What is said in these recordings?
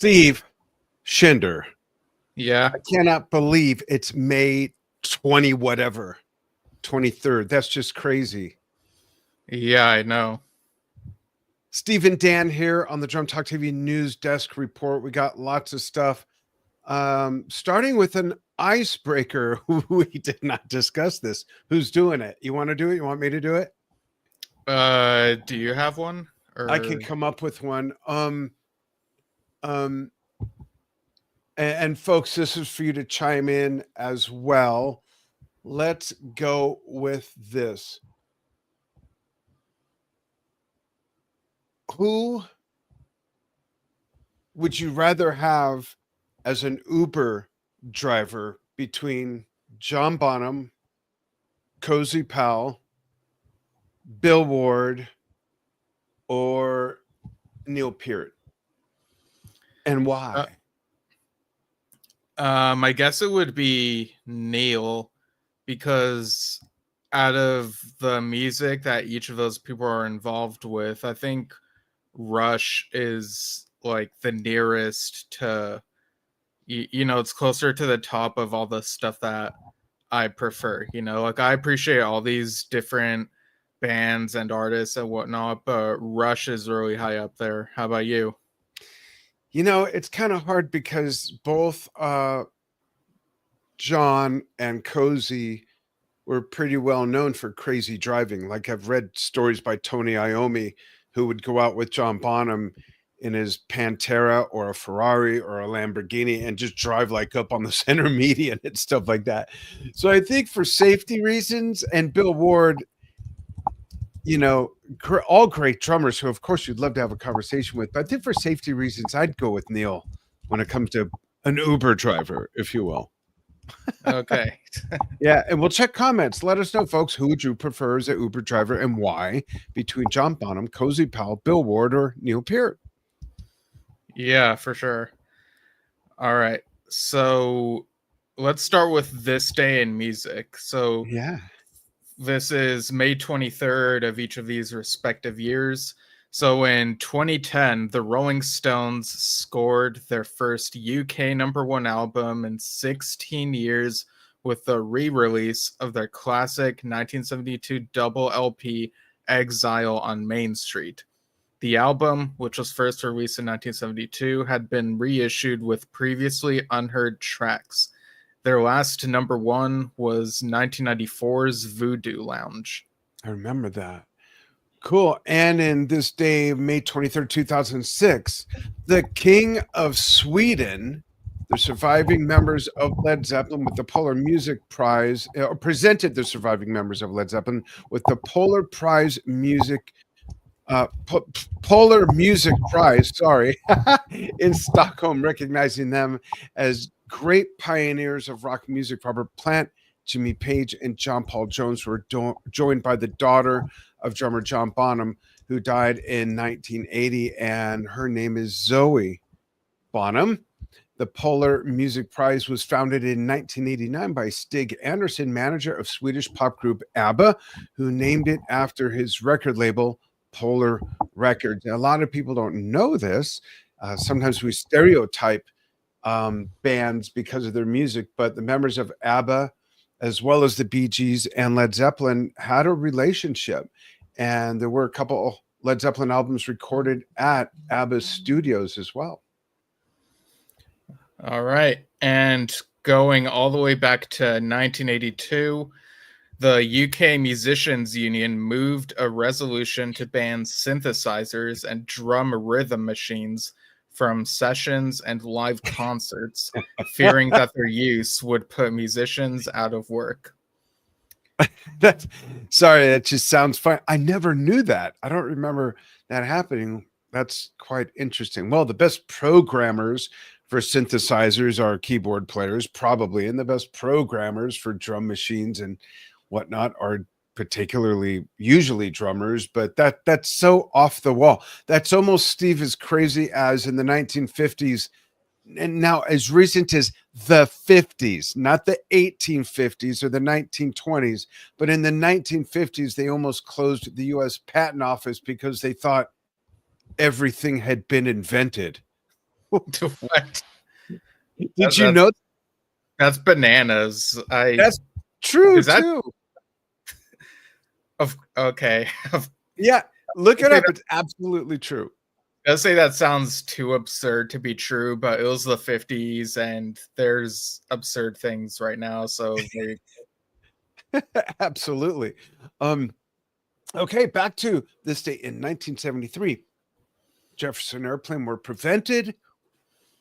Steve, Shinder. Yeah. I cannot believe it's May 20 whatever, 23rd. That's just crazy. Yeah, I know. Steve and Dan here on the Drum Talk TV News Desk Report. We got lots of stuff. Starting with an icebreaker. We did not discuss this. Who's doing it? You want to do it? You want me to do it? Do you have one? Or... I can come up with one. And folks, this is for you to chime in as well. Let's go with this. Who would you rather have as an Uber driver between John Bonham, Cozy Powell, Bill Ward, or Neil Peart? And why? I guess it would be Neil, because out of the music that each of those people are involved with, I think Rush is like the nearest to, you know, it's closer to the top of all the stuff that I prefer. You know, like I appreciate all these different bands and artists and whatnot, but Rush is really high up there. How about you? You know, it's kind of hard because both John and Cozy were pretty well known for crazy driving. Like I've read stories by Tony Iommi, who would go out with John Bonham in his Pantera or a Ferrari or a Lamborghini and just drive like up on the center median and stuff like that. So I think for safety reasons, and Bill Ward, you know, all great drummers who, of course, you'd love to have a conversation with. But I think for safety reasons, I'd go with Neil when it comes to an Uber driver, if you will. Okay. Yeah, and we'll check comments. Let us know, folks, who would you prefer as an Uber driver and why between John Bonham, Cozy Powell, Bill Ward, or Neil Peart? Yeah, for sure. All right. So let's start with this day in music. So yeah, this is May 23rd of each of these respective years. So in 2010, the Rolling Stones scored their first UK #1 album in 16 years with the re-release of their classic 1972 double LP, Exile on Main Street. The album, which was first released in 1972, had been reissued with previously unheard tracks. Their last #1 was 1994's Voodoo Lounge. I remember that. Cool. And in this day, May 23rd, 2006, the King of Sweden, the surviving members of Led Zeppelin with the Polar Music Prize, presented the surviving members of Led Zeppelin with the Polar Prize Music Polar Music Prize, sorry, in Stockholm, recognizing them as great pioneers of rock music. Robert Plant, Jimmy Page, and John Paul Jones were joined by the daughter of drummer John Bonham, who died in 1980, and her name is Zoe Bonham. The Polar Music Prize was founded in 1989 by Stig Anderson, manager of Swedish pop group ABBA, who named it after his record label, Polar Records. A lot of people don't know this. Sometimes we stereotype bands because of their music, but the members of ABBA, as well as the Bee Gees and Led Zeppelin, had a relationship. And there were a couple Led Zeppelin albums recorded at ABBA's studios as well. All right. And going all the way back to 1982, the UK Musicians Union moved a resolution to ban synthesizers and drum rhythm machines from sessions and live concerts, fearing that their use would put musicians out of work. Sorry, that just sounds fun. I never knew that. I don't remember that happening. That's quite interesting. Well, the best programmers for synthesizers are keyboard players, probably, and the best programmers for drum machines and whatnot are particularly usually drummers, but that's so off the wall. That's almost, Steve, as crazy as in the 1950s, and now as recent as the 50s, not the 1850s or the 1920s, but in the 1950s, they almost closed the US Patent Office because they thought everything had been invented. What? Did you know That's bananas. that's true Is that- too? Okay. Yeah, look it up. It's absolutely true. I'll say that sounds too absurd to be true, but it was the 50s and there's absurd things right now. So Absolutely. Okay, back to this date in 1973. Jefferson Airplane were prevented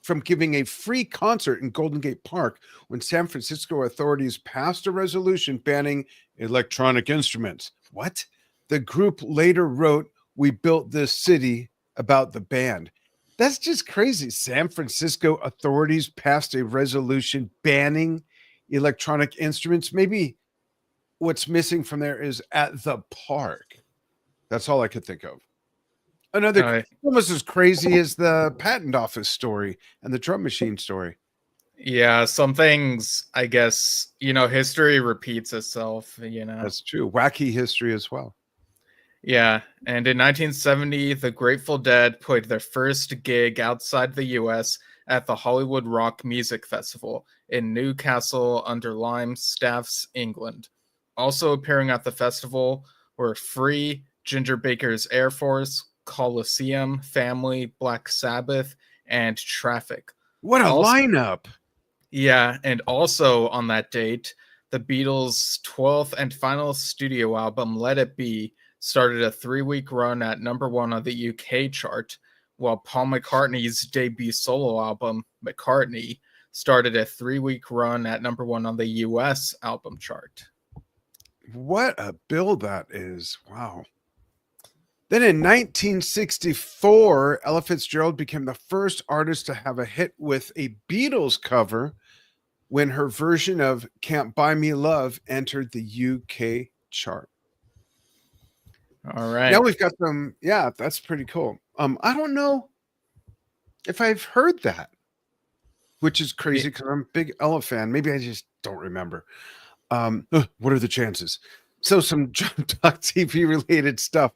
from giving a free concert in Golden Gate Park when San Francisco authorities passed a resolution banning electronic instruments. What? The group later wrote, "We built this city," about the band. That's just crazy. San Francisco authorities passed a resolution banning electronic instruments. Maybe what's missing from there is "at the park." That's all I could think of. Another almost as crazy as the patent office story and the drum machine story. yeah, some things, I guess, history repeats itself, That's true. Wacky history as well. Yeah, and in 1970, the Grateful Dead played their first gig outside the US at the Hollywood Rock Music Festival in Newcastle under Lyme, Staffs, England. Also appearing at the festival were Free, Ginger Baker's Air Force, Colosseum, Family, Black Sabbath, and Traffic. What a lineup! Yeah, and also on that date, the Beatles' 12th and final studio album, Let It Be, started a 3-week run at #1 on the UK chart, while Paul McCartney's debut solo album, McCartney, started a 3-week run at #1 on the US album chart. What a bill that is. Wow. Then in 1964, Ella Fitzgerald became the first artist to have a hit with a Beatles cover when her version of Can't Buy Me Love entered the UK chart. All right. Now we've got some, yeah, that's pretty cool. I don't know if I've heard that, which is crazy because I'm a big Ella fan. Maybe I just don't remember. What are the chances? So some Drum Talk TV related stuff.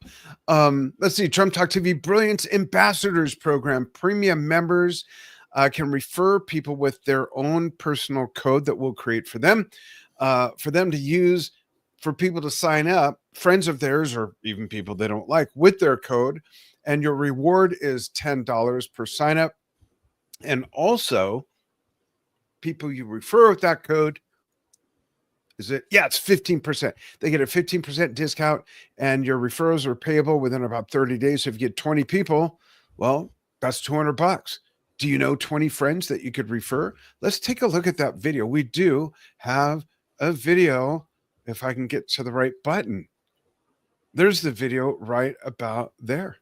Let's see, Drum Talk TV Brilliance Ambassadors Program. Premium members can refer people with their own personal code that we'll create for them to use, for people to sign up, friends of theirs or even people they don't like, with their code. And your reward is $10 per sign up. And also, people you refer with that code, it's 15%. They get a 15% discount, and your referrals are payable within about 30 days. So if you get 20 people, well, that's $200. Do you know 20 friends that you could refer? Let's take a look at that video. We do have a video, if I can get to the right button. There's the video right about there.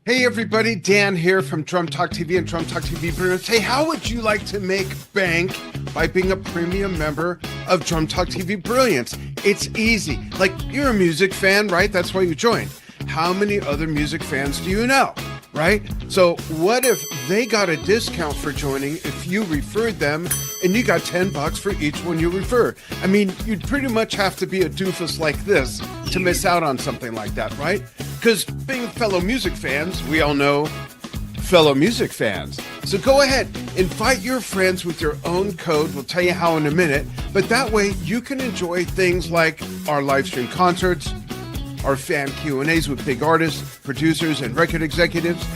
Hey everybody, Dan here from Drum Talk TV and Drum Talk TV Brilliance. Hey, how would you like to make bank by being a premium member of Drum Talk TV Brilliance? It's easy. Like, you're a music fan, right? That's why you joined. How many other music fans do you know, right? So what if they got a discount for joining if you referred them and you got $10 for each one you refer? I mean, you'd pretty much have to be a doofus like this to miss out on something like that, right? Because being fellow music fans, we all know fellow music fans. So go ahead, invite your friends with your own code. We'll tell you how in a minute, but that way you can enjoy things like our live stream concerts, our fan Q&As with big artists, producers, and record executives,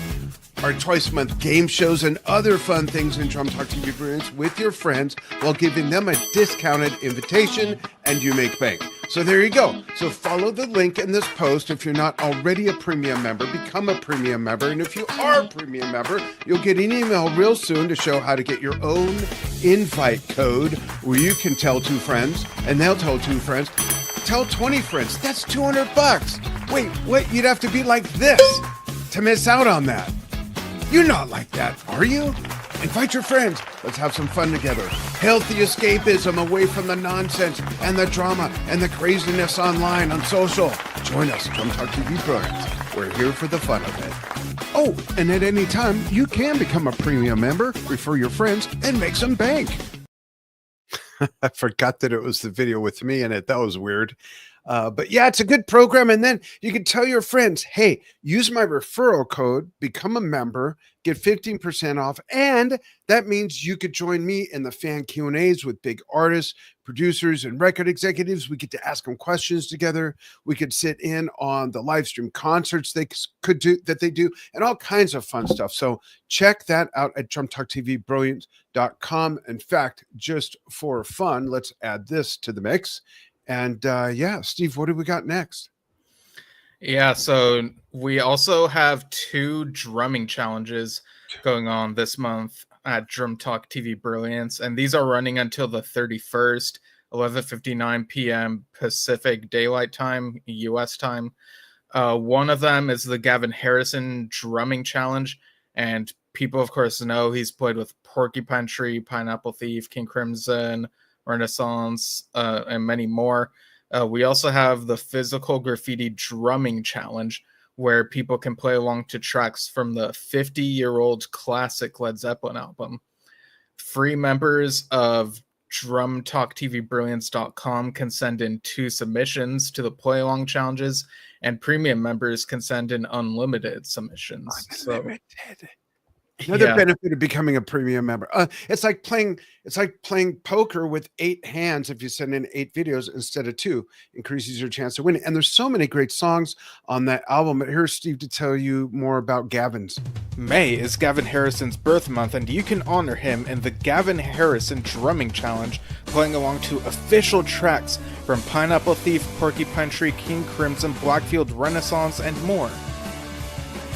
our twice-a-month game shows, and other fun things in Drum Talk TV Brilliance with your friends while giving them a discounted invitation, and you make bank. So there you go. So follow the link in this post. If you're not already a premium member, become a premium member. And if you are a premium member, you'll get an email real soon to show how to get your own invite code where you can tell 2 friends, and they'll tell 2 friends. Tell 20 friends. That's $200. Wait, what? You'd have to be like this to miss out on that. You're not like that, are you? Invite your friends. Let's have some fun together. Healthy escapism away from the nonsense and the drama and the craziness online on social. Join us, Drum Talk TV Brilliance. We're here for the fun of it. Oh, and at any time, you can become a premium member, refer your friends, and make some bank. I forgot that it was the video with me in it. That was weird. But yeah, it's a good program. And then you can tell your friends, hey, use my referral code, become a member, get 15% off. And that means you could join me in the fan Q&As with big artists, producers, and record executives. We get to ask them questions together. We could sit in on the live stream concerts they do, and all kinds of fun stuff. So check that out at DrumTalkTV Brilliance.com. In fact, just for fun, let's add this to the mix. And yeah, Steve, what do we got next? Yeah, so we also have 2 drumming challenges going on this month at Drum Talk TV Brilliance, and these are running until the 31st, 11:59 p.m. Pacific Daylight Time, US time. One of them is the Gavin Harrison drumming challenge, and people, of course, know he's played with Porcupine Tree, Pineapple Thief, King Crimson, Renaissance, and many more. We also have the Physical Graffiti drumming challenge, where people can play along to tracks from the 50-year-old classic Led Zeppelin album. Free members of DrumTalkTVBrilliance.com can send in 2 submissions to the play along challenges, and premium members can send in unlimited submissions. Unlimited. Another benefit of becoming a premium member. It's like playing poker with 8 hands. If you send in 8 videos instead of 2, increases your chance of winning. And there's so many great songs on that album. But here's Steve to tell you more about Gavin's. May is Gavin Harrison's birth month, and you can honor him in the Gavin Harrison Drumming Challenge, playing along to official tracks from Pineapple Thief, Porcupine Tree, King Crimson, Blackfield, Renaissance, and more.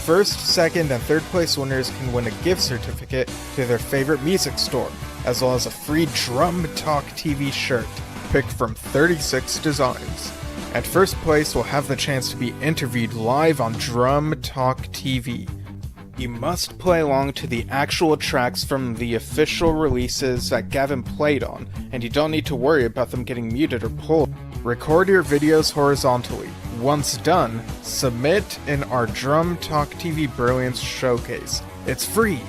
First, second, and third place winners can win a gift certificate to their favorite music store, as well as a free Drum Talk TV shirt, picked from 36 designs. And first place will have the chance to be interviewed live on Drum Talk TV. You must play along to the actual tracks from the official releases that Gavin played on, and you don't need to worry about them getting muted or pulled. Record your videos horizontally. Once done, submit in our Drum Talk TV Brilliance showcase. It's free.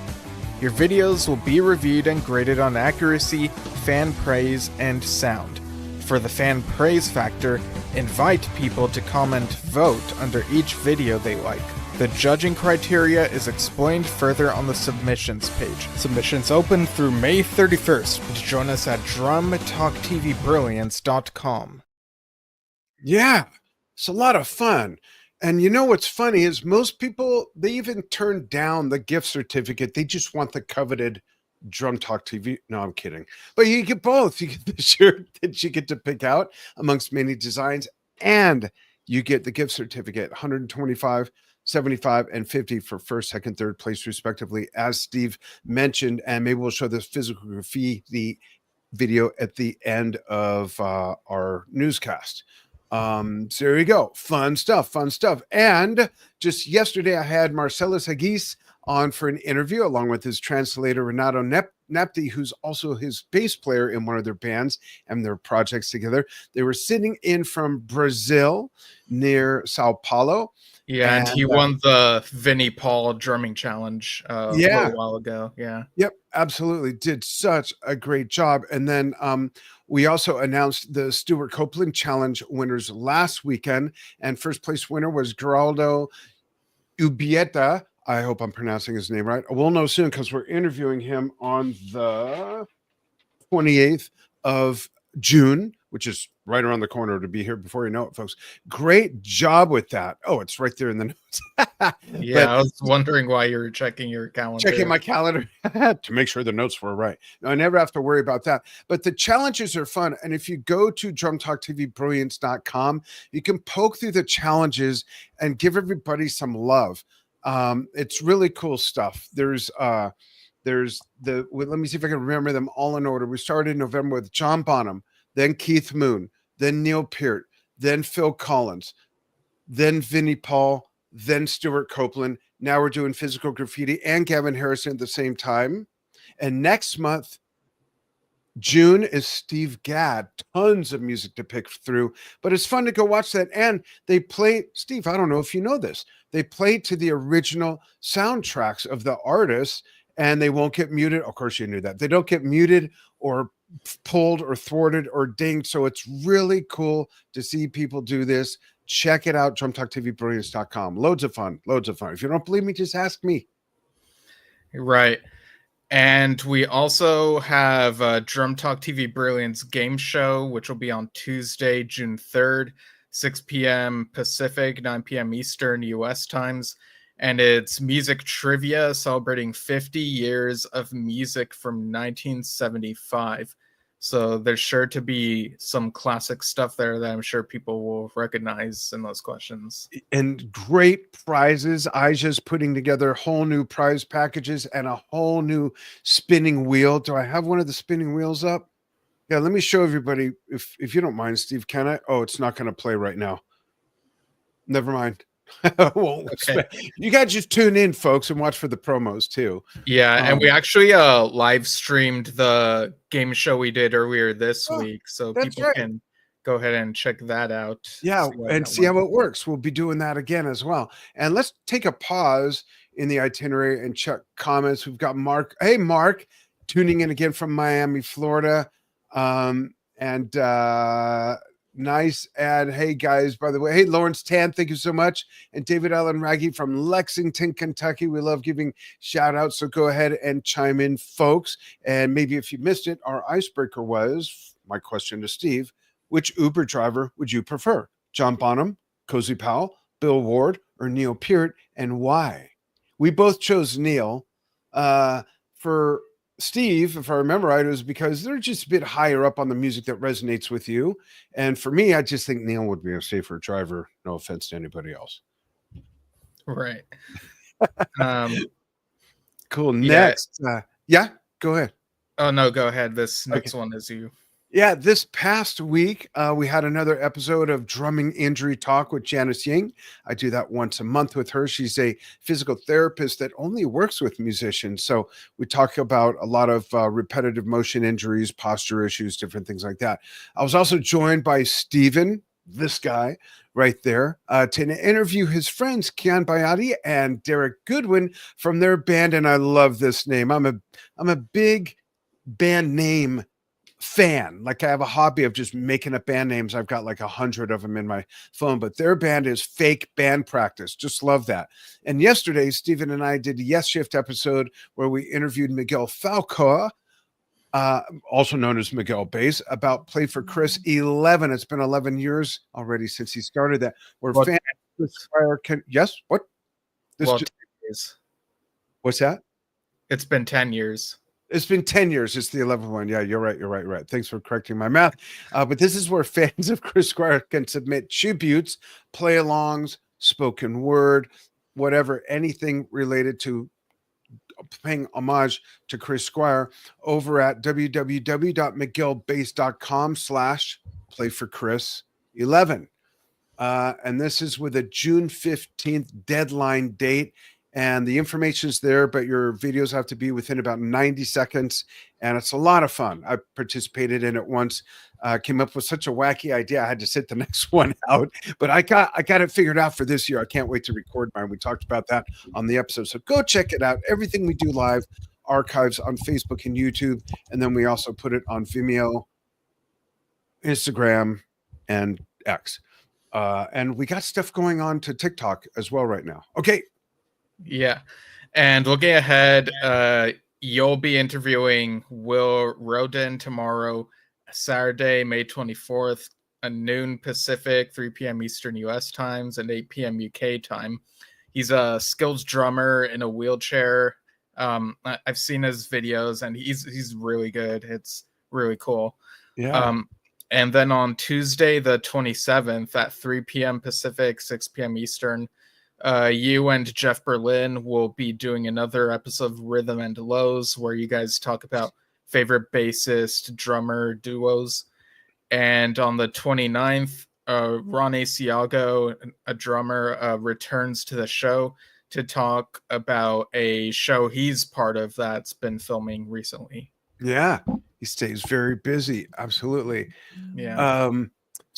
Your videos will be reviewed and graded on accuracy, fan praise, and sound. For the fan praise factor, invite people to vote under each video they like. The judging criteria is explained further on the submissions page. Submissions open through May 31st. Join us at DrumTalkTVBrilliance.com. Yeah, it's a lot of fun. And you know what's funny is most people, they even turn down the gift certificate. They just want the coveted Drum Talk TV. No, I'm kidding. But you get both. You get the shirt that you get to pick out amongst many designs, and you get the gift certificate, 125, 75, and 50 for first, second, third place, respectively, as Steve mentioned. And maybe we'll show the physical graffiti video at the end of our newscast. So there you go. Fun stuff. And just yesterday I had Marcellus Hagis on for an interview along with his translator Renato Nepti, who's also his bass player in one of their bands and their projects together. They were sitting in from Brazil near Sao Paulo. Yeah, and he won the Vinnie Paul drumming challenge a little while ago. Yeah. Yep, absolutely. Did such a great job. And then we also announced the Stuart Copeland Challenge winners last weekend. And first place winner was Geraldo Ubieta. I hope I'm pronouncing his name right. We'll know soon because we're interviewing him on the 28th of June, which is right around the corner to be here before you know it, folks. Great job with that. Oh, it's right there in the notes. Yeah, I was wondering why you were checking your calendar. Checking my calendar to make sure the notes were right. No, I never have to worry about that. But the challenges are fun. And if you go to DrumTalkTVBrilliance.com, you can poke through the challenges and give everybody some love. It's really cool stuff. There's let me see if I can remember them all in order. We started in November with John Bonham, then Keith Moon, then Neil Peart, then Phil Collins, then Vinnie Paul, then Stuart Copeland. Now we're doing Physical Graffiti and Gavin Harrison at the same time. And next month, June, is Steve Gadd. Tons of music to pick through, but it's fun to go watch that. And they play, Steve, I don't know if you know this, they play to the original soundtracks of the artists. and they won't get muted. Of course, you knew that. They don't get muted or pulled or thwarted or dinged. So it's really cool to see people do this. Check it out, drumtalktvbrilliance.com. Loads of fun. Loads of fun. If you don't believe me, just ask me. Right. And we also have Drum Talk TV Brilliance game show, which will be on Tuesday, June 3rd, 6 p.m. Pacific, 9 p.m. Eastern US times. And it's music trivia celebrating 50 years of music from 1975. So there's sure to be some classic stuff there that I'm sure people will recognize in those questions. And great prizes. Aisha's putting together whole new prize packages and a whole new spinning wheel. Do I have one of the spinning wheels up? Yeah, let me show everybody, if you don't mind, Steve, can I? Oh, it's not going to play right now. Never mind. Well, Okay. you guys just tune in, folks, and watch for the promos too. Yeah, and we actually live streamed the game show we did earlier this week, so people can go ahead and check that out. Yeah, and see how it works. We'll be doing that again as well. And let's take a pause in the itinerary and check comments. We've got Mark. Hey, Mark, tuning in again from Miami, Florida. And nice ad. Hey, guys, by the way. Hey, Lawrence Tan, thank you so much. And David Allen Raggy from Lexington, Kentucky. We love giving shout outs. So go ahead and chime in, folks. And maybe if you missed it, our icebreaker was my question to Steve. Which Uber driver would you prefer? John Bonham, Cozy Powell, Bill Ward, or Neil Peart, and why? We both chose Neil. For Steve, if I remember right, it was because they're just a bit higher up on the music that resonates with you. And for me, I just think Neil would be a safer driver. No offense to anybody else. Right. Cool. Next. Yeah, go ahead. Oh, no, go ahead. This next one is you. Yeah, this past week, we had another episode of Drumming Injury Talk with Janice Ying. I do that once a month with her. She's a physical therapist that only works with musicians. So we talk about a lot of repetitive motion injuries, posture issues, different things like that. I was also joined by Steven, this guy right there, to interview his friends, Kian Bayati and Derek Goodwin from their band. And I love this name. I'm a big band name fan. Like I have a hobby of just making up band names. I've got like 100 of them in my phone, but their band is Fake Band Practice. Just love that. And yesterday, Stephen and I did a Yes Shift episode where we interviewed Miguel Falcoa, also known as Miguel Bass, about Play for Chris 11. It's been 11 years already since he started that. Where fans can, yes, what? This 10 years. What's that? It's been 10 years. It's been 10 years. It's the 11th one. Yeah, you're right. Thanks for correcting my math. But this is where fans of Chris Squire can submit tributes, play-alongs, spoken word, whatever, anything related to paying homage to Chris Squire over at www.miguelbase.com/playforchris11. And this is with a June 15th deadline date. And the information's there, but your videos have to be within about 90 seconds. And it's a lot of fun. I participated in it once, came up with such a wacky idea. I had to sit the next one out, but I got it figured out for this year. I can't wait to record mine. We talked about that on the episode. So go check it out. Everything we do live, archives on Facebook and YouTube. And then we also put it on Vimeo, Instagram, and X. And we got stuff going on to TikTok as well right now. Okay. Yeah. And looking ahead, you'll be interviewing Will Roden tomorrow, Saturday, May 24th, at noon Pacific, 3 p.m. Eastern US times, and 8 p.m. UK time. He's a skilled drummer in a wheelchair. I've seen his videos, and he's really good. It's really cool. Yeah. And then on Tuesday, the 27th, at 3 p.m. Pacific, 6 p.m. Eastern, you and Jeff Berlin will be doing another episode of Rhythm and Lows, where you guys talk about favorite bassist drummer duos. And on the 29th, Ron Asiago, a drummer, returns to the show to talk about a show he's part of that's been filming recently. Yeah, he stays very busy. Absolutely. Yeah.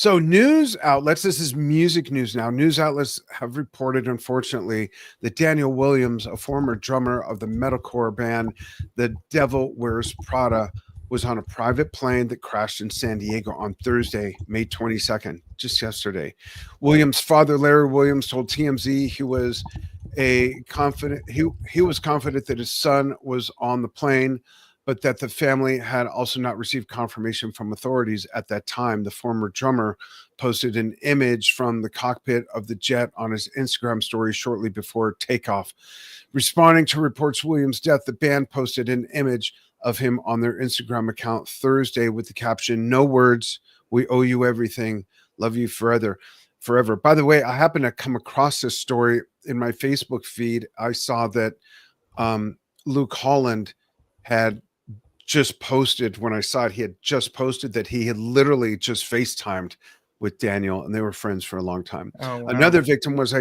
So news outlets, this is music news now. News outlets have reported, unfortunately, that Daniel Williams, a former drummer of the metalcore band The Devil Wears Prada, was on a private plane that crashed in San Diego on Thursday, May 22nd, just yesterday. Williams' father, Larry Williams, told TMZ he was confident that his son was on the plane, but that the family had also not received confirmation from authorities at that time. The former drummer posted an image from the cockpit of the jet on his Instagram story shortly before takeoff. Responding to reports of Williams' death, the band posted an image of him on their Instagram account Thursday with the caption, "No words, we owe you everything, love you forever." By the way, I happened to come across this story in my Facebook feed. I saw that Luke Holland had just posted, when I saw it, he had just posted that he had literally just FaceTimed with Daniel, and they were friends for a long time. Oh, wow. Another victim was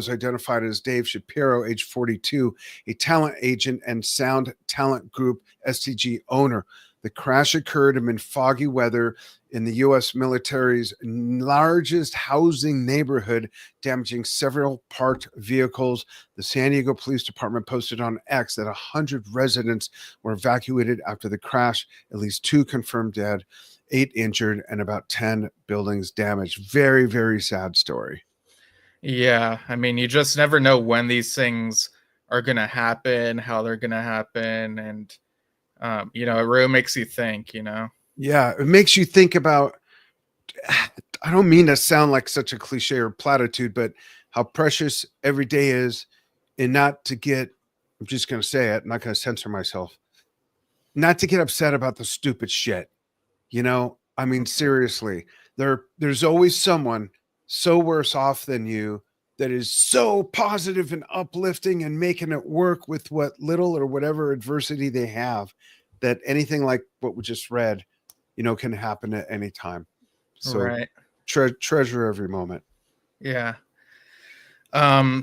identified as Dave Shapiro, age 42, a talent agent and sound talent group STG owner. The crash occurred amid foggy weather in the U.S. military's largest housing neighborhood, damaging several parked vehicles. The San Diego Police Department posted on X that 100 residents were evacuated after the crash, at least 2 confirmed dead, 8 injured, and about 10 buildings damaged. Very, very sad story. Yeah, I mean, you just never know when these things are going to happen, how they're going to happen, and it really makes you think, Yeah, it makes you think about, I don't mean to sound like such a cliche or platitude, but how precious every day is, and not to get, I'm just going to say it, I'm not going to censor myself, not to get upset about the stupid shit. I mean, seriously, there's always someone so worse off than you that is so positive and uplifting and making it work with what little or whatever adversity they have, that anything like what we just read, can happen at any time. So Right. treasure every moment. Yeah.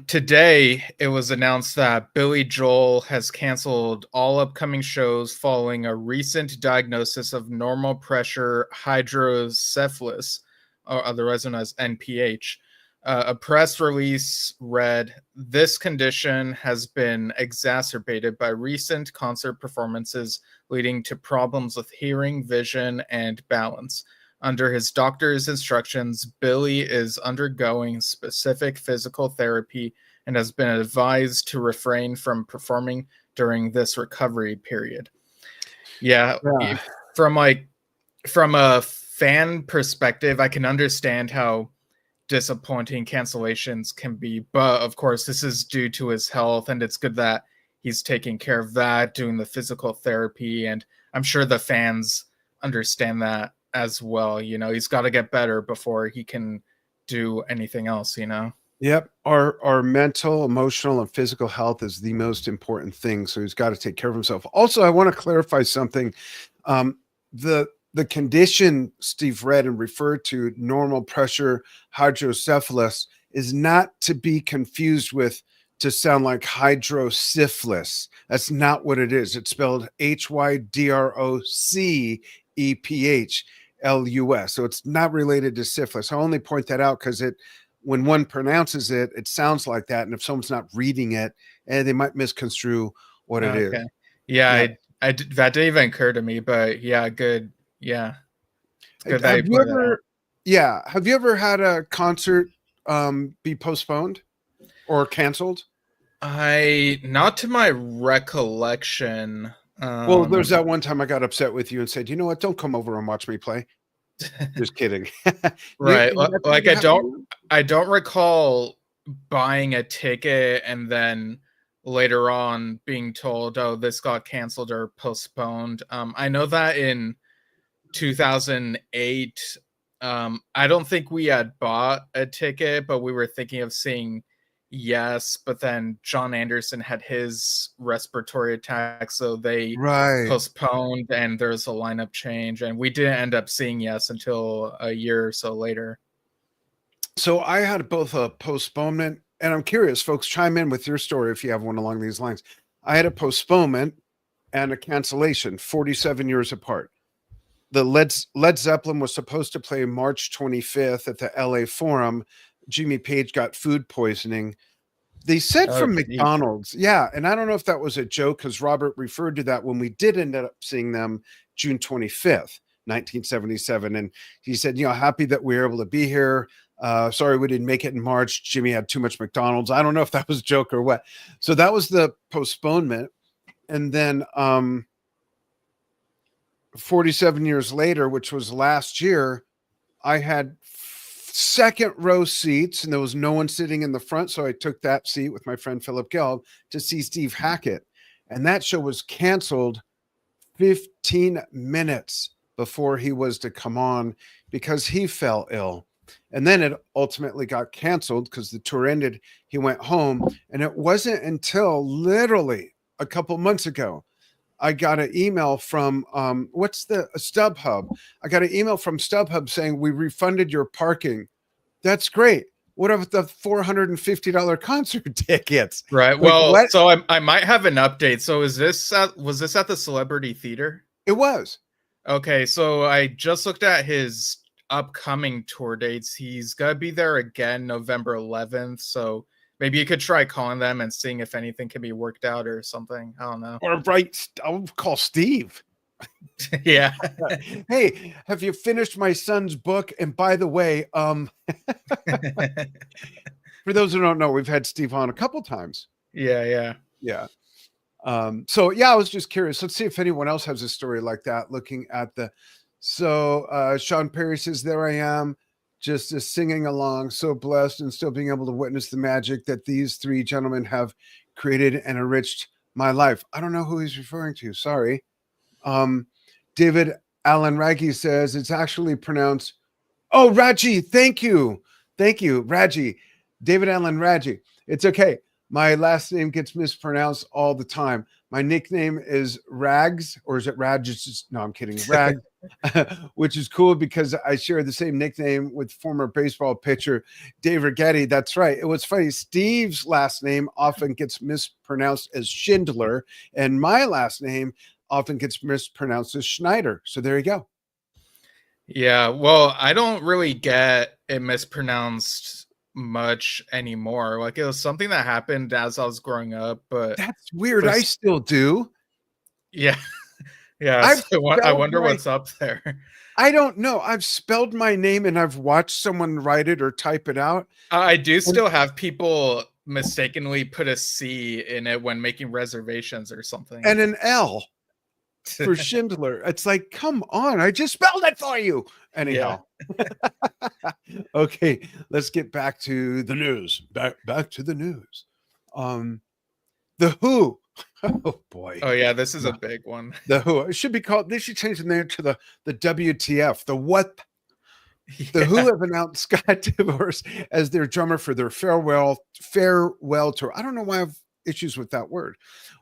Today it was announced that Billy Joel has canceled all upcoming shows following a recent diagnosis of normal pressure hydrocephalus, or otherwise known as NPH. A press release read, "This condition has been exacerbated by recent concert performances leading to problems with hearing, vision, and balance. Under his doctor's instructions, Billy is undergoing specific physical therapy and has been advised to refrain from performing during this recovery period." Yeah. From a fan perspective, I can understand how disappointing cancellations can be, but of course this is due to his health, and it's good that he's taking care of that, doing the physical therapy, and I'm sure the fans understand that as well. He's got to get better before he can do anything else. Yep. Our mental, emotional, and physical health is the most important thing. So he's got to take care of himself. Also, I want to clarify something. The condition Steve read and referred to, normal pressure hydrocephalus, is not to be confused with, to sound like hydrosyphilis. That's not what it is. It's spelled HYDROCEPHLUS. So it's not related to syphilis. I only point that out because when one pronounces it, it sounds like that. And if someone's not reading it, they might misconstrue what it is. Yeah, I that didn't even occur to me, but yeah, good. Yeah. It's good that have you ever had a concert be postponed or canceled? Not to my recollection. Well, there's that one time I got upset with you and said, "You know what? Don't come over and watch me play." Just kidding. Right. Like I don't recall buying a ticket and then later on being told, "Oh, this got canceled or postponed." I know that in 2008, I don't think we had bought a ticket, but we were thinking of seeing Yes, but then John Anderson had his respiratory attack, so they postponed, and there's a lineup change, and we didn't end up seeing Yes until a year or so later. So I had both a postponement, and I'm curious, folks, chime in with your story if you have one along these lines. I had a postponement and a cancellation, 47 years apart. the Led Zeppelin was supposed to play March 25th at the LA Forum. Jimmy Page got food poisoning. They said Oh, from geez. McDonald's. Yeah. And I don't know if that was a joke because Robert referred to that when we did end up seeing them June 25th, 1977. And he said, happy that we were able to be here. Sorry we didn't make it in March. Jimmy had too much McDonald's. I don't know if that was a joke or what. So that was the postponement. And then 47 years later, which was last year, I had second row seats and there was no one sitting in the front. So I took that seat with my friend Philip Gelb to see Steve Hackett. And that show was canceled 15 minutes before he was to come on because he fell ill. And then it ultimately got canceled because the tour ended. He went home. And it wasn't until literally a couple months ago I got an email from what's the StubHub? I got an email from StubHub saying we refunded your parking. That's great. What about the $450 concert tickets? Right. Like, Well, what? so I might have an update. So was this at the Celebrity Theater? It was. Okay, so I just looked at his upcoming tour dates. He's gonna be there again November 11th. So maybe you could try calling them and seeing if anything can be worked out or something. I don't know. Or I'll call Steve. Yeah. Hey, have you finished my son's book? And by the way, for those who don't know, we've had Steve on a couple times. Yeah. So yeah, I was just curious. Let's see if anyone else has a story like that. Looking at Sean Perry says, there I am, just singing along, so blessed and still being able to witness the magic that these three gentlemen have created and enriched my life. I don't know who he's referring to. Sorry. David Allen Raggi says it's actually pronounced. Oh, Raji. Thank you, Raji. David Allen Raji. It's okay. My last name gets mispronounced all the time. My nickname is Rags, or is it Raj? No, I'm kidding. Rags, which is cool because I share the same nickname with former baseball pitcher Dave Righetti. That's right. It was funny. Steve's last name often gets mispronounced as Schindler, and my last name often gets mispronounced as Schneider. So there you go. Yeah. Well, I don't really get it mispronounced much anymore. Like, it was something that happened as I was growing up, but That's weird. I still do. Yeah. So I wonder what's up there. I don't know. I've spelled my name and I've watched someone write it or type it out. I do still have people mistakenly put a C in it when making reservations or something. And an L for Schindler. It's like, come on, I just spelled it for you. Anyhow. Yeah. Okay, let's get back to the news. Back to the news. The Who. Oh boy. Oh yeah, this is a big one. The Who. It should be called, they should change the name to the WTF. The what? Yeah. The Who have announced Scott Divorce as their drummer for their farewell tour. I don't know why I have issues with that word.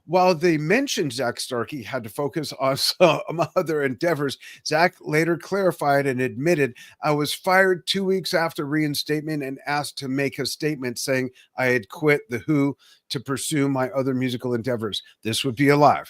While they mentioned Zak Starkey had to focus on some other endeavors, Zak later clarified and admitted, I was fired 2 weeks after reinstatement and asked to make a statement saying I had quit The Who to pursue my other musical endeavors. This would be a lie.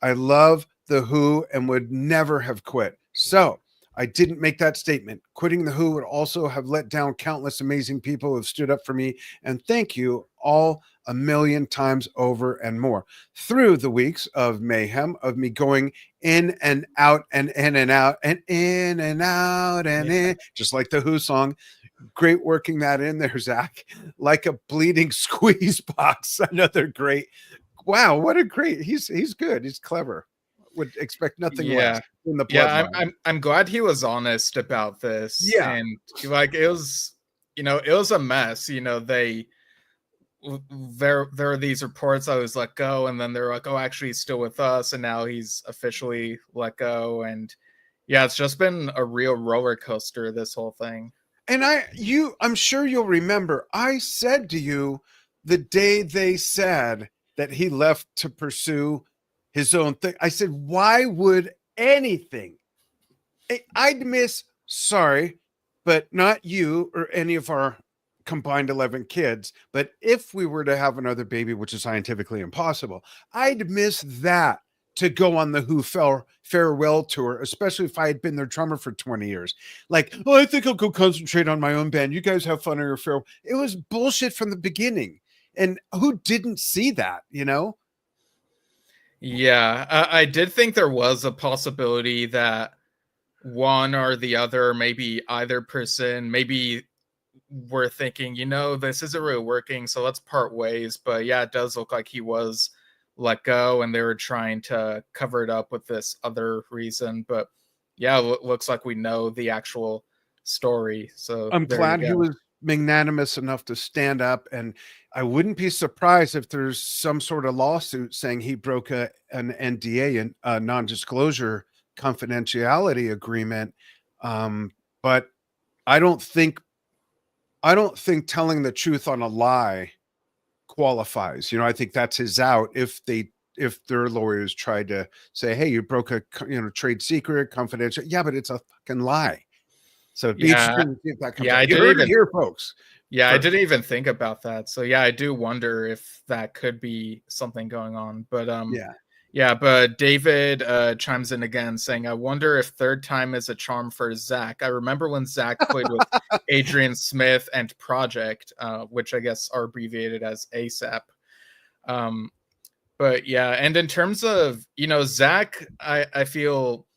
I love The Who and would never have quit. So I didn't make that statement. Quitting The Who would also have let down countless amazing people who have stood up for me. And thank you all a million times over and more. Through the weeks of mayhem, of me going in and out and in and out and in and out and in, just like the Who song. Great working that in there, Zak. Like a bleeding squeeze box. Another great. Wow, what a great. He's good. He's clever. Would expect nothing less in the bloodline. Yeah, I'm glad he was honest about this. Yeah, and like it was a mess. There are these reports I was let go, and then they're like, oh, actually he's still with us, and now he's officially let go. And yeah, it's just been a real roller coaster, this whole thing. And I'm sure you'll remember, I said to you the day they said that he left to pursue his own thing, I said, why would anything? I'd miss, sorry, but not you or any of our combined 11 kids. But if we were to have another baby, which is scientifically impossible, I'd miss that to go on the Who farewell tour, especially if I had been their drummer for 20 years. Like, oh, I think I'll go concentrate on my own band. You guys have fun on your farewell. It was bullshit from the beginning. And who didn't see that, you know? Yeah, I did think there was a possibility that one or the other, maybe either person, maybe were thinking, this isn't really working, so let's part ways. But yeah, it does look like he was let go and they were trying to cover it up with this other reason. But yeah, looks like we know the actual story. So I'm there you glad he go. was magnanimous enough to stand up, and I wouldn't be surprised if there's some sort of lawsuit saying he broke an NDA and a non-disclosure confidentiality agreement. But I don't think telling the truth on a lie qualifies. I think that's his out if their lawyers tried to say, hey, you broke a trade secret, confidential. Yeah, but it's a fucking lie. So it'd be interesting to see if that comes out. You heard it here, folks. Yeah, I didn't even think about that. So yeah, I do wonder if that could be something going on. But but David chimes in again saying, I wonder if third time is a charm for Zach. I remember when Zach played with Adrian Smith and Project, which I guess are abbreviated as ASAP. But yeah, and in terms of, Zach, I feel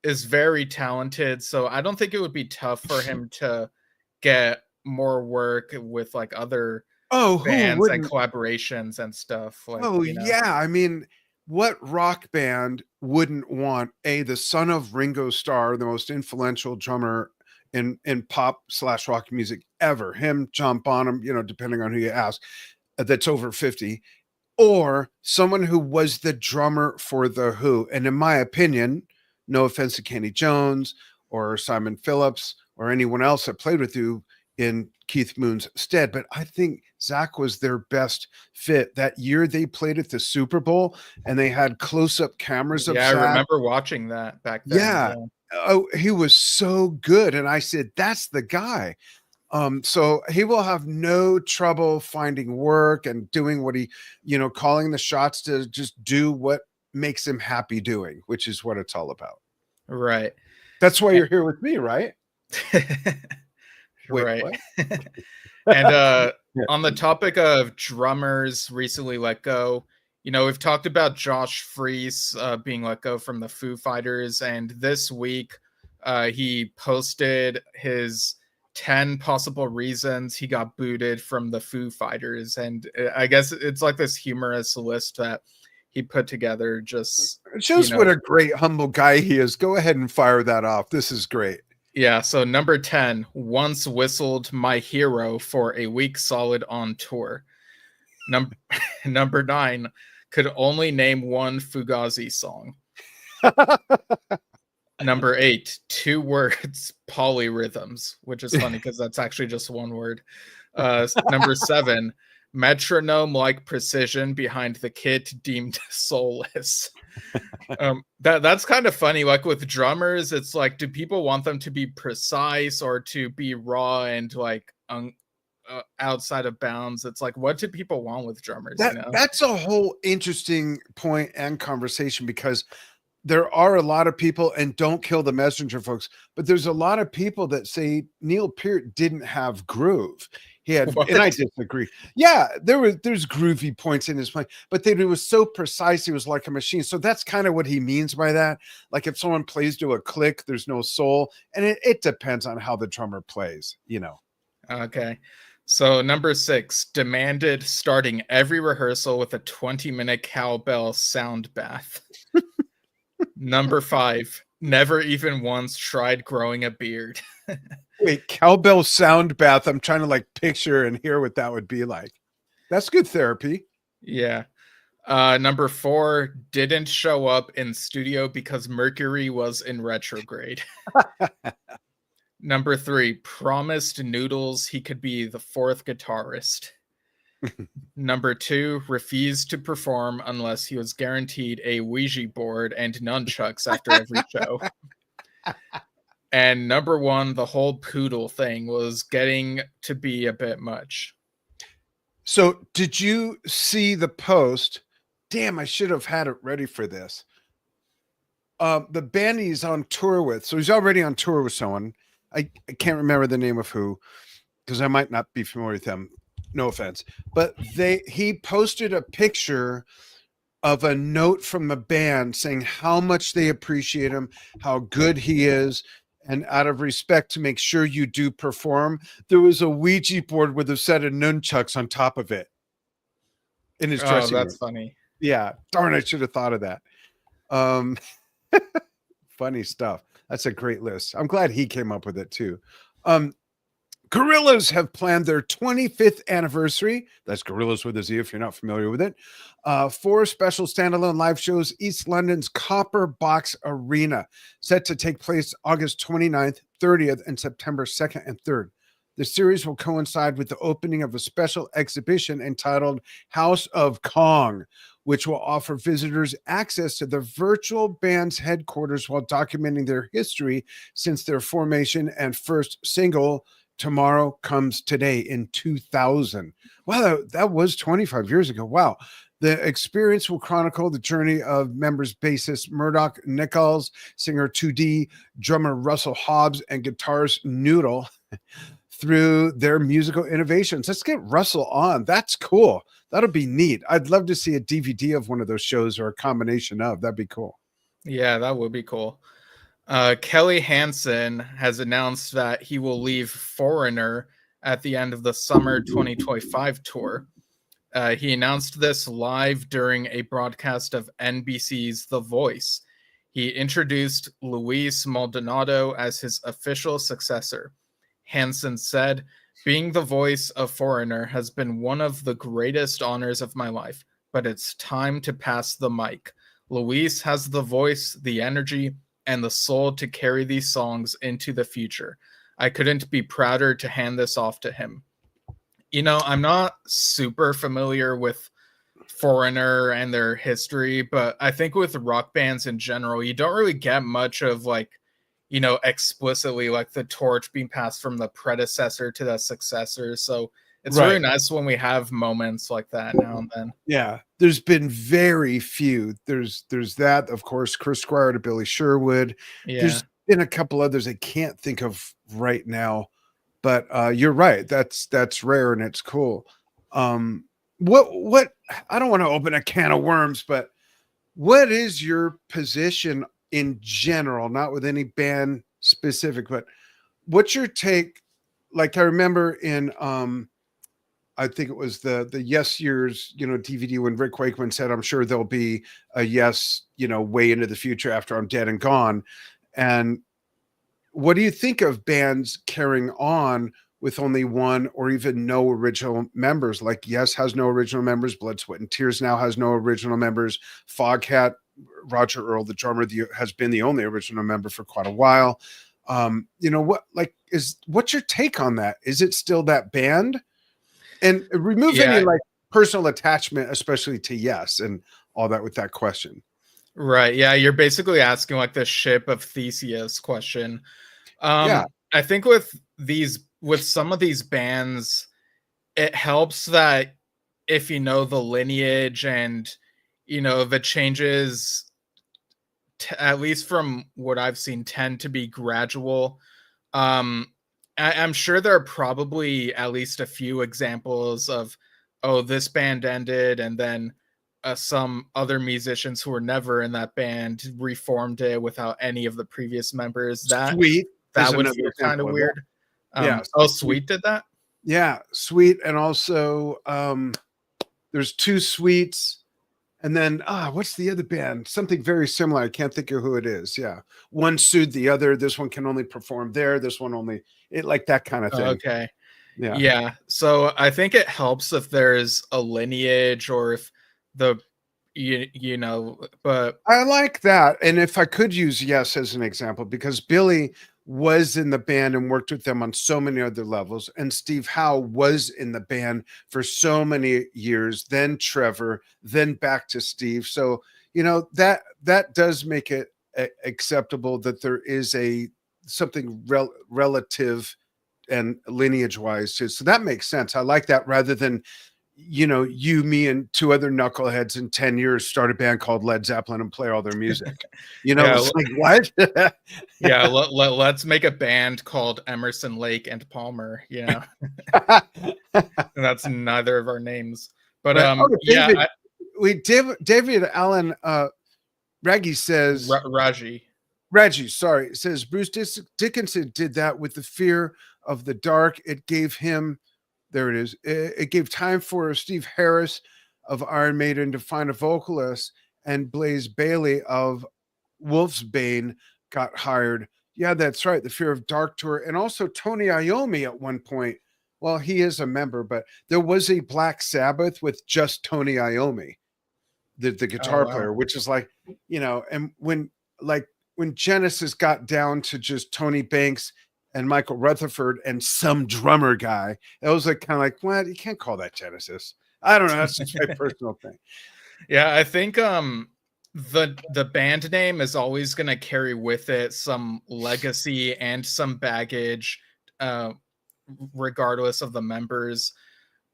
is very talented. So I don't think it would be tough for him to get more work with like other bands and collaborations and stuff. Like, yeah. I mean, what rock band wouldn't want the son of Ringo Starr, the most influential drummer in pop/rock music ever, him, John Bonham, depending on who you ask, that's over 50, or someone who was the drummer for the Who. And in my opinion, no offense to Kenny Jones or Simon Phillips or anyone else that played with you in Keith Moon's stead, but I think Zach was their best fit. That year they played at the Super Bowl and they had close-up cameras of Zach. I remember watching that back then. Yeah. Oh, he was so good. And I said, that's the guy. So he will have no trouble finding work and doing what he, calling the shots to just do what makes him happy doing, which is what it's all about. Right. That's why you're here with me, right? Wait, right. And on the topic of drummers recently let go, we've talked about Josh Freese being let go from the Foo Fighters, and this week he posted his 10 possible reasons he got booted from the Foo Fighters, and I guess it's like this humorous list that he put together. Just it shows what a great humble guy he is. Go ahead and fire that off. This is great. Yeah, so number 10, once whistled My Hero for a week solid on tour. Number 9, could only name one Fugazi song. Number 8, 2 words, polyrhythms, which is funny because that's actually just one word. Number 7, metronome-like precision behind the kit deemed soulless. That's kind of funny. Like with drummers, it's like, do people want them to be precise or to be raw and like outside of bounds? It's like, what do people want with drummers? That's a whole interesting point and conversation, because there are a lot of people, and don't kill the messenger, folks, but there's a lot of people that say Neil Peart didn't have groove. He had, and I disagree. Yeah, there's groovy points in his playing, but it was so precise. He was like a machine. So that's kind of what he means by that. Like if someone plays to a click, there's no soul, and it depends on how the drummer plays. Okay. So number 6, demanded starting every rehearsal with a 20-minute cowbell sound bath. Number 5, never even once tried growing a beard. Wait, cowbell sound bath. I'm trying to like picture and hear what that would be like. That's good therapy. Yeah. Number 4, didn't show up in studio because Mercury was in retrograde. Number 3, promised Noodles he could be the 4th guitarist. Number 2, refused to perform unless he was guaranteed a Ouija board and nunchucks after every show. And number 1, the whole poodle thing was getting to be a bit much. So did you see the post? Damn, I should have had it ready for this. the band he's on tour with. So he's already on tour with someone. I can't remember the name of who, because I might not be familiar with them. No offense, but he posted a picture of a note from the band saying how much they appreciate him, how good he is, and out of respect to make sure you do perform, there was a Ouija board with a set of nunchucks on top of it in his Oh, dressing that's room. funny. Yeah, darn, I should have thought of that. Um, funny stuff. That's a great list. I'm glad he came up with it too. Gorillaz have planned their 25th anniversary. That's Gorillaz with a Z if you're not familiar with it. 4 special standalone live shows, East London's Copper Box Arena, set to take place August 29th, 30th, and September 2nd and 3rd. The series will coincide with the opening of a special exhibition entitled House of Kong, which will offer visitors access to the virtual band's headquarters while documenting their history since their formation and first single, Tomorrow Comes Today, in 2000. Wow, that was 25 years ago. Wow. The experience will chronicle the journey of members bassist Murdoch Nichols, singer 2D, drummer Russell Hobbs, and guitarist Noodle through their musical innovations. Let's get Russell on. That's cool. That'll be neat. I'd love to see a DVD of one of those shows or a combination of. That'd be cool. Yeah, that would be cool. Kelly Hansen has announced that he will leave Foreigner at the end of the summer 2025 tour. He announced this live during a broadcast of NBC's The Voice. He introduced Luis Maldonado as his official successor. Hansen said, "Being the voice of Foreigner has been one of the greatest honors of my life, but it's time to pass the mic. Luis has the voice, the energy, and the soul to carry these songs into the future. I couldn't be prouder to hand this off to him." You know, I'm not super familiar with Foreigner and their history, but I think with rock bands in general, you don't really get much of like, you know, explicitly like the torch being passed from the predecessor to the successor. So it's really nice when we have moments like that now and then. Yeah, there's been very few. There's that, of course, Chris Squire to Billy Sherwood. Yeah. There's been a couple others I can't think of right now, but you're right. That's rare and it's cool. What I don't want to open a can of worms, but what is your position in general, not with any band specific, but what's your take? Like I remember in I think it was the Yes Years, DVD when Rick Wakeman said, "I'm sure there'll be a Yes, way into the future after I'm dead and gone." And what do you think of bands carrying on with only one or even no original members? Like Yes has no original members. Blood, Sweat, and Tears now has no original members. Foghat, Roger Earl, the drummer, has been the only original member for quite a while. What's your take on that? Is it still that band? And remove any like personal attachment, especially to Yes and all that with that question. Right. Yeah. You're basically asking like the ship of Theseus question. I think with some of these bands, it helps that if you know the lineage and, the changes, at least from what I've seen, tend to be gradual. I'm sure there are probably at least a few examples of, oh, this band ended and then some other musicians who were never in that band reformed it without any of the previous members. That would feel kind of weird. Sweet did that? Yeah, Sweet. And also there's 2 Sweets. And then, what's the other band? Something very similar. I can't think of who it is. Yeah. One sued the other. This one can only perform there. This one only, like that kind of thing. Okay. Yeah. So I think it helps if there's a lineage or if but I like that. And if I could use Yes as an example, because Billy was in the band and worked with them on so many other levels, and Steve Howe was in the band for so many years, then Trevor, then back to Steve. So that does make it acceptable that there is something relative and lineage wise too. So that makes sense. I like that, rather than you, me, and two other knuckleheads in 10 years start a band called Led Zeppelin and play all their music. Yeah, It's like, what? yeah, let's make a band called Emerson, Lake and Palmer. That's neither of our names. But Right. Oh, yeah, David Allen Reggie says Reggie, sorry, says Bruce Dickinson did that with the fear of the dark. It gave him, there it is. It gave time for Steve Harris of Iron Maiden to find a vocalist, and Blaze Bailey of Wolfsbane got hired. Yeah, that's right. The Fear of Dark tour, and also Tony Iommi at one point. Well, he is a member, but there was a Black Sabbath with just Tony Iommi, the guitar player, which is like, and when Genesis got down to just Tony Banks and Michael Rutherford and some drummer guy, it was like kind of like, what? You can't call that Genesis. I don't know. That's just my personal thing. Yeah, I think the band name is always going to carry with it some legacy and some baggage, regardless of the members.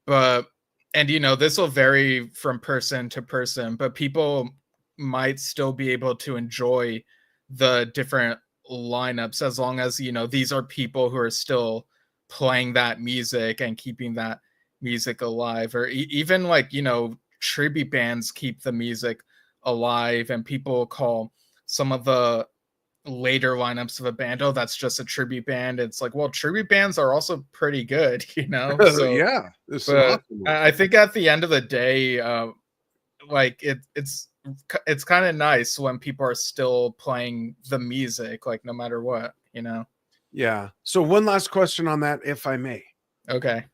But this will vary from person to person, but people might still be able to enjoy the different lineups as long as these are people who are still playing that music and keeping that music alive, or even tribute bands keep the music alive, and people call some of the later lineups of a band, oh, that's just a tribute band. It's like, well, tribute bands are also pretty good, so yeah, but I think at the end of the day, it's kind of nice when people are still playing the music, like no matter what. Yeah. So one last question on that, if I may. Okay.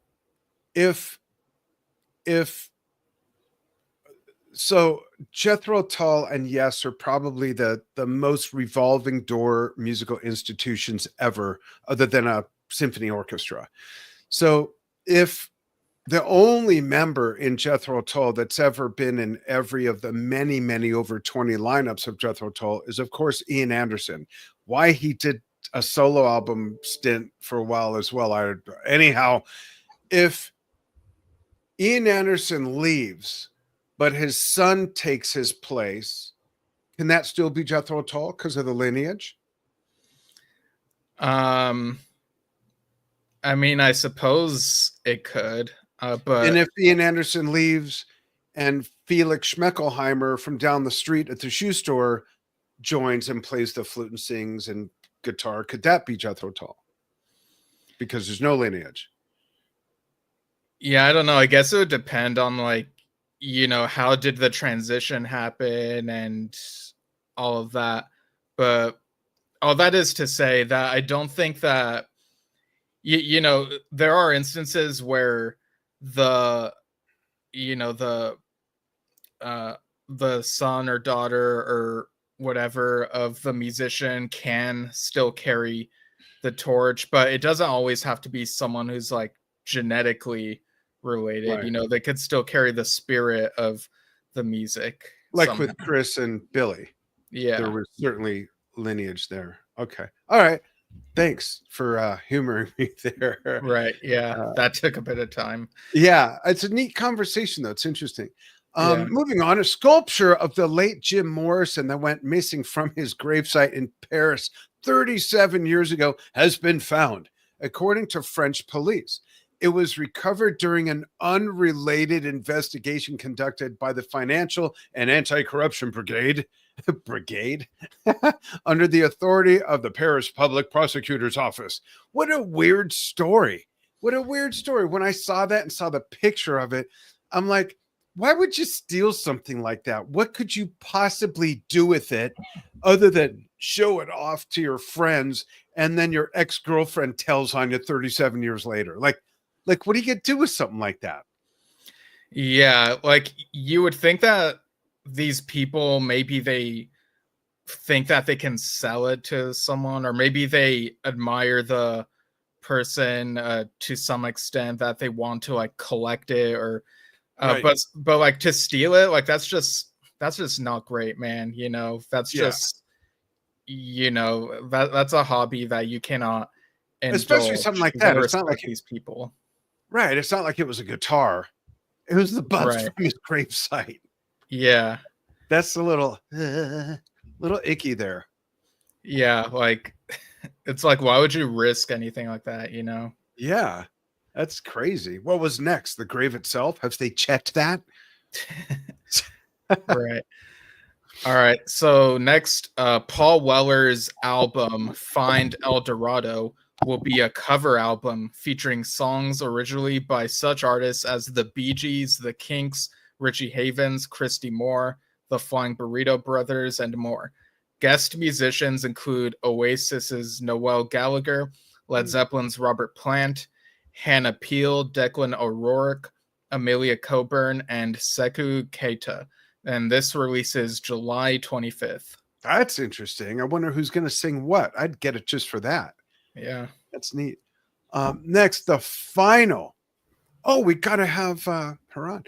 So Jethro Tull and Yes are probably the most revolving door musical institutions ever, other than a symphony orchestra. So if the only member in Jethro Tull that's ever been in every of the many, many over 20 lineups of Jethro Tull is, of course, Ian Anderson. Why he did a solo album stint for a while as well. Anyhow, if Ian Anderson leaves, but his son takes his place, can that still be Jethro Tull because of the lineage? I mean, I suppose it could, but and if Ian Anderson leaves and Felix Schmeckelheimer from down the street at the shoe store joins and plays the flute and sings and guitar, could that be Jethro Tull? Because there's no lineage. Yeah, I don't know. I guess it would depend on how did the transition happen and all of that. But all that is to say that I don't think that there are instances where the son or daughter or whatever of the musician can still carry the torch, but it doesn't always have to be someone who's like genetically related. Right. They could still carry the spirit of the music, like somehow. With Chris and Billy. Yeah, there was certainly lineage there. Okay, all right, thanks for humoring me there. Right. Yeah, that took a bit of time. Yeah, it's a neat conversation though. It's interesting. Yeah. Moving on, a sculpture of the late Jim Morrison that went missing from his gravesite in Paris 37 years ago has been found, according to French police. It was recovered during an unrelated investigation conducted by the Financial and Anti-Corruption Brigade under the authority of the Paris Public Prosecutor's Office. What a weird story. What a weird story. When I saw that and saw the picture of it, I'm like, why would you steal something like that? What could you possibly do with it other than show it off to your friends and then your ex-girlfriend tells on you 37 years later? Like, what do you get to do with something like that? Yeah, like you would think that these people, maybe they think that they can sell it to someone, or maybe they admire the person to some extent that they want to like collect it, or Right. but like to steal it, like that's just not great, man. That's just that's a hobby that you cannot indulge. Especially something like that. It's not like these people. Right. It's not like it was a guitar It was the butts Right. from his gravesite. Yeah. That's a little icky there. Yeah, like it's like, why would you risk anything like that, you know? Yeah, that's crazy. What was next? The grave itself? Have they checked that? Right. All right. So next, Paul Weller's album Find El Dorado will be a cover album featuring songs originally by such artists as the Bee Gees, the Kinks, Richie Havens, Christy Moore, the Flying Burrito Brothers, and more. Guest musicians include Oasis's Noel Gallagher, Led Zeppelin's Robert Plant, Hannah Peel, Declan O'Rourke, Amelia Coburn, and Sekou Keita. And this releases July 25th. That's interesting. I wonder who's going to sing what. I'd get it just for that. Yeah. That's neat. Next, the final. Oh, we got to have her on.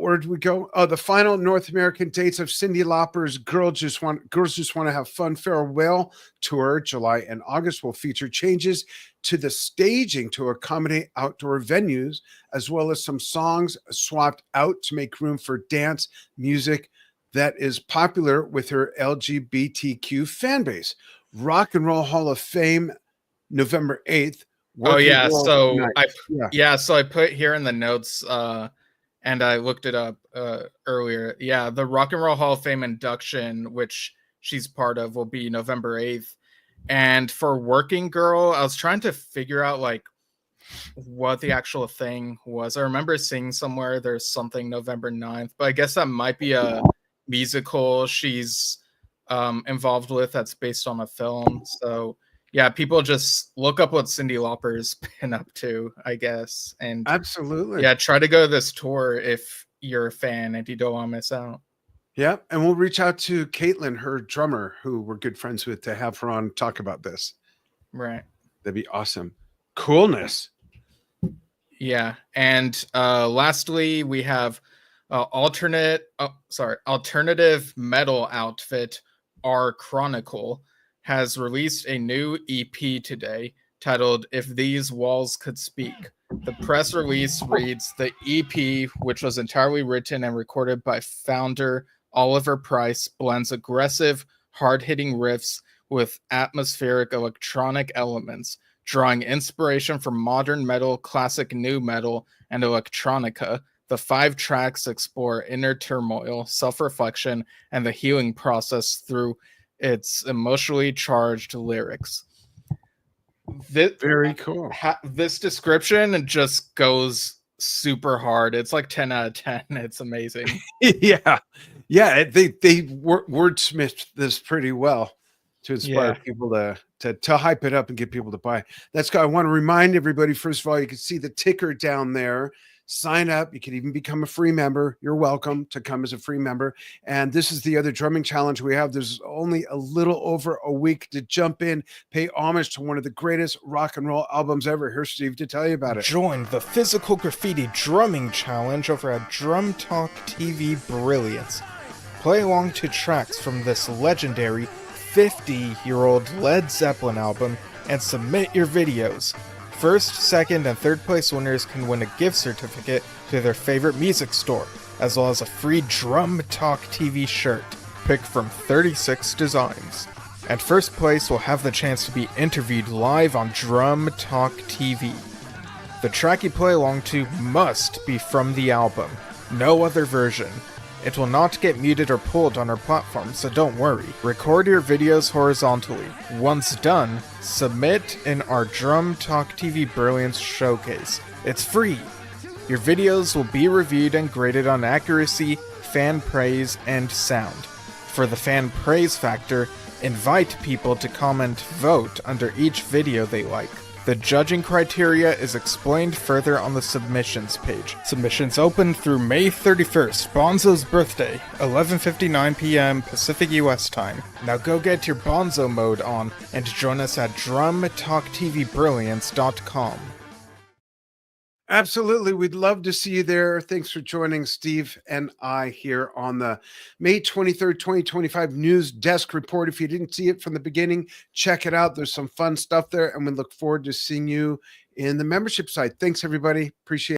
Where did we go? Oh, the final North American dates of Cyndi Lauper's Girls Just Want to Have Fun Farewell Tour, July and August, will feature changes to the staging to accommodate outdoor venues, as well as some songs swapped out to make room for dance music that is popular with her LGBTQ fan base. Rock and Roll Hall of Fame, November 8th. Oh yeah, so so I put here in the notes and I looked it up earlier. Yeah, the Rock and Roll Hall of Fame induction, which she's part of, will be November 8th. And for Working Girl, I was trying to figure out like what the actual thing was. I remember seeing somewhere there's something November 9th, but I guess that might be a musical she's involved with that's based on a film. So yeah, people just look up what Cyndi Lauper's been up to, I guess. And absolutely. Yeah, try to go to this tour if you're a fan and you don't want to miss out. Yeah, and we'll reach out to Caitlin, her drummer, who we're good friends with, to have her on talk about this. Right. That'd be awesome. Coolness. Yeah. And lastly, we have alternative metal outfit Our Chronicle has released a new EP today titled If These Walls Could Speak. The press release reads, the EP, which was entirely written and recorded by founder Oliver Price, blends aggressive, hard-hitting riffs with atmospheric electronic elements, drawing inspiration from modern metal, classic nu metal, and electronica. The 5 tracks explore inner turmoil, self-reflection, and the healing process through its emotionally charged lyrics. Very cool. This description just goes super hard. It's like 10 out of 10. It's amazing. Yeah. They wordsmithed this pretty well to inspire people to hype it up and get people to buy. That's good. I want to remind everybody, first of all, you can see the ticker down there. Sign up. You can even become a free member. You're welcome to come as a free member. And this is the other drumming challenge we have. There's only a little over a week to jump in, pay homage to one of the greatest rock and roll albums ever. Here's Steve to tell you about it. Join the Physical Graffiti Drumming Challenge over at Drum Talk TV Brilliance. Play along to tracks from this legendary 50-year-old Led Zeppelin album and submit your videos. First, second, and third place winners can win a gift certificate to their favorite music store, as well as a free Drum Talk TV shirt, picked from 36 designs. And first place will have the chance to be interviewed live on Drum Talk TV. The track you play along to must be from the album, no other version. It will not get muted or pulled on our platform, so don't worry. Record your videos horizontally. Once done, submit in our Drum Talk TV Brilliance showcase. It's free. Your videos will be reviewed and graded on accuracy, fan praise, and sound. For the fan praise factor, invite people to vote under each video they like. The judging criteria is explained further on the submissions page. Submissions open through May 31st, Bonzo's birthday, 11:59 p.m. Pacific US time. Now go get your Bonzo mode on and join us at drumtalktvbrilliance.com. Absolutely. We'd love to see you there. Thanks for joining Steve and I here on the May 23rd, 2025 news desk report. If you didn't see it from the beginning, check it out. There's some fun stuff there, and we look forward to seeing you in the membership site. Thanks, everybody. Appreciate it.